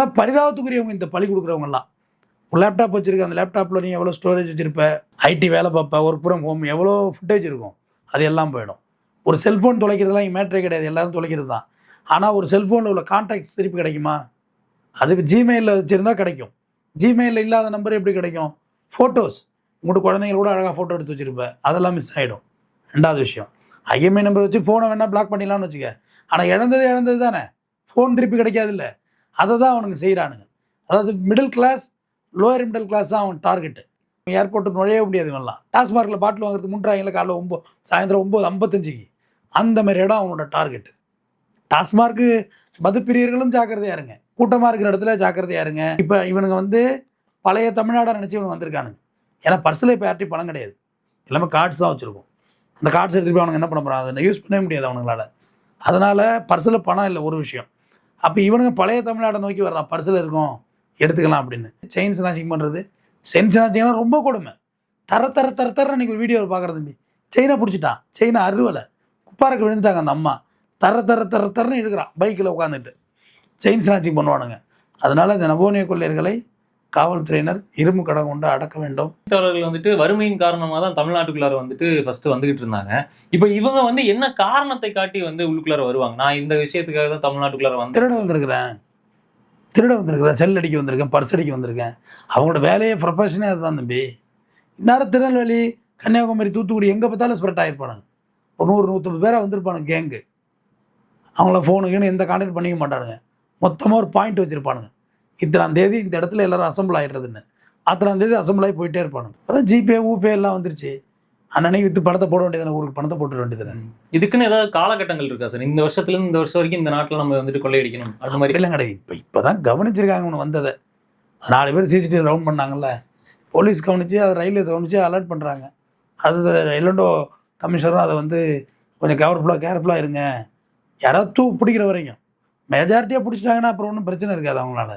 இவங்கெல்லாம் பரிதாபத்துக்குரியவங்க. இந்த பழி கொடுக்குறவங்கலாம் ஒரு லேப்டாப் வச்சுருக்க, அந்த லேப்டாப்பில் நீ எவ்வளோ ஸ்டோரேஜ் வச்சுருப்ப, ஐடி வேலை பார்ப்ப, ஒர்க் ஃப்ரம் ஹோம் எவ்வளோ ஃபுட்டேஜ் இருக்கும், அது எல்லாம் போயிடும். ஒரு செல்ஃபோன் தொலைக்கிறதுலாம் இங்கே மேட்ரே கிடையாது, எல்லோரும் தொலைக்கிறது தான். ஆனால் ஒரு செல்ஃபோனில் உள்ள கான்டாக்ட்ஸ் திருப்பி கிடைக்குமா? அது ஜிமெயிலில் வச்சுருந்தா கிடைக்கும். ஜிமெயிலில் இல்லாத நம்பர் எப்படி கிடைக்கும்? ஃபோட்டோஸ், உங்களோட குழந்தைங்க கூட அழகாக ஃபோட்டோ எடுத்து வச்சுருப்பேன், அதெல்லாம் மிஸ் ஆகிடும். ரெண்டாவது விஷயம், ஐஎம்ஐ நம்பர் வச்சு ஃபோனை வேணால் பிளாக் பண்ணிடலாம்னு வச்சுக்க. ஆனால் இழந்தது தானே, ஃபோன் திருப்பி கிடைக்காது இல்லை. அதை தான் அவனுங்க செய்கிறானுங்க. அதாவது middle class, lower middle class தான் அவன் டார்கெட்டு. ஏர்போர்ட்டுக்கு நுழைய முடியாது இவன்லாம். டாஸ்மார்க்கில் பாட்டில் வாங்குறதுக்கு முன்றாங்கள காலைல சாயந்தரம் 9:55 அந்த மாதிரி இடம் அவனோட டார்கெட்டு. டாஸ்மார்க்கு மதுப்பிரியர்களும் ஜாக்கிரதையாக இருங்க, கூட்டமாக இருக்கிற இடத்துல ஜாக்கிரதையாக இருங்க. இப்போ இவனுங்க வந்து பழைய தமிழ்நாடாக நினச்சி இவனுங்க வந்திருக்கானுங்க. ஏன்னா பர்ஸில் இப்போ யார்ட்டையும் பணம் கிடையாது, எல்லாமே கார்ட்ஸ் தான் வச்சுருக்கோம். அந்த கார்ட்ஸ் எடுத்துகிட்டு போய் அவனுங்க என்ன பண்ண போகிறான், அதை யூஸ் பண்ணவே முடியாது அவனுங்களால. அதனால் பர்ஸில் பணம் இல்லை ஒரு விஷயம். அப்போ இவனுங்க பழைய தமிழ்நாடை நோக்கி வர்றான், பர்ஸில் இருக்கும் எடுத்துக்கலாம் அப்படின்னு. செயின் ஸ்நாச்சிங் பண்ணுறது, செயின் ஸ்நாச்சிங்லாம் ரொம்ப கொடுமை. தர அன்றைக்கி ஒரு வீடியோவில் பார்க்குறது, தம்பி செயினை பிடிச்சிட்டான், செயினை அறுவலை குப்பாரக்கு விழுந்துட்டாங்க அந்த அம்மா. தரன்னு எடுக்கிறான் பைக்கில் உட்காந்துட்டு. செயின் ஸ்நாச்சிங் பண்ணுவானுங்க. அதனால் இந்த நவோனிய கொள்ளையர்களை காவல்துறையினர் இரும்பு கடை கொண்டு அடக்க வேண்டும். அவர்கள் வந்துட்டு வறுமையின் காரணமாக தான் தமிழ்நாட்டுக்குள்ளார வந்துட்டு ஃபர்ஸ்ட் வந்துகிட்டு இருந்தாங்க. இப்போ இவங்க வந்து என்ன காரணத்தை காட்டி வந்து உள்ளுக்குள்ளார வருவாங்க? நான் இந்த விஷயத்துக்காக தான் தமிழ்நாட்டுக்குள்ளார வந்து திருட வந்திருக்கிறேன், செல் அடிக்க வந்திருக்கேன், பர்ஸ் அடிக்க வந்திருக்கேன். அவங்களோட வேலையே ப்ரொஃபஷனே அதுதான் தம்பி. இந்நேரம் திருநெல்வேலி, கன்னியாகுமரி, தூத்துக்குடி எங்கே பார்த்தாலும் ஸ்ப்ரெட் ஆகிருப்பானுங்க. ஒரு 100-150 பேராக வந்திருப்பானுங்க கேங்கு. அவங்கள ஃபோனுக்குன்னு எந்த கான்டாக்ட் பண்ணிக்க மாட்டானுங்க. மொத்தமாக ஒரு பாயிண்ட் வச்சுருப்பானுங்க, இத்தனாம் தேதி இந்த இடத்துல எல்லோரும் அசம்பிள் ஆகிடுறதுன்னு. அத்தனாம் தேதி அசம்பிள் ஆகி போயிட்டே இருப்பானுங்க. அதான் ஜிபே ஊபே எல்லாம் வந்துருச்சு. அன்னன்னைக்கு விற்று பணத்தை போட வேண்டியதானே, ஊருக்கு பணத்தை போட்டுட வேண்டியதானே. இதுக்குன்னு ஏதாவது காலகட்டங்கள் இருக்கா சார்? இந்த வருஷத்துலேருந்து இந்த வருஷம் வரைக்கும் இந்த நாட்டில் நம்ம வந்துட்டு கொள்ளையடிக்கணும் அது மாதிரி எல்லாம் கிடையாது. இப்போ தான் கவனிச்சிருக்காங்க ஒன்று வந்ததை. 4 பேர் சிசிடிவி ரவுண்ட் பண்ணாங்கல்ல, போலீஸ் கவனித்து, அதை ரயில்வே கவனித்து அலர்ட் பண்ணுறாங்க. அது எல்லண்டோ கமிஷனரும் அதை வந்து கொஞ்சம் கேர்ஃபுல்லாக இருங்க, யாராவது பிடிக்கிற வரைக்கும். மெஜாரிட்டியாக பிடிச்சிட்டாங்கன்னா அப்புறம் ஒன்றும் பிரச்சனை இருக்காது அவங்களால.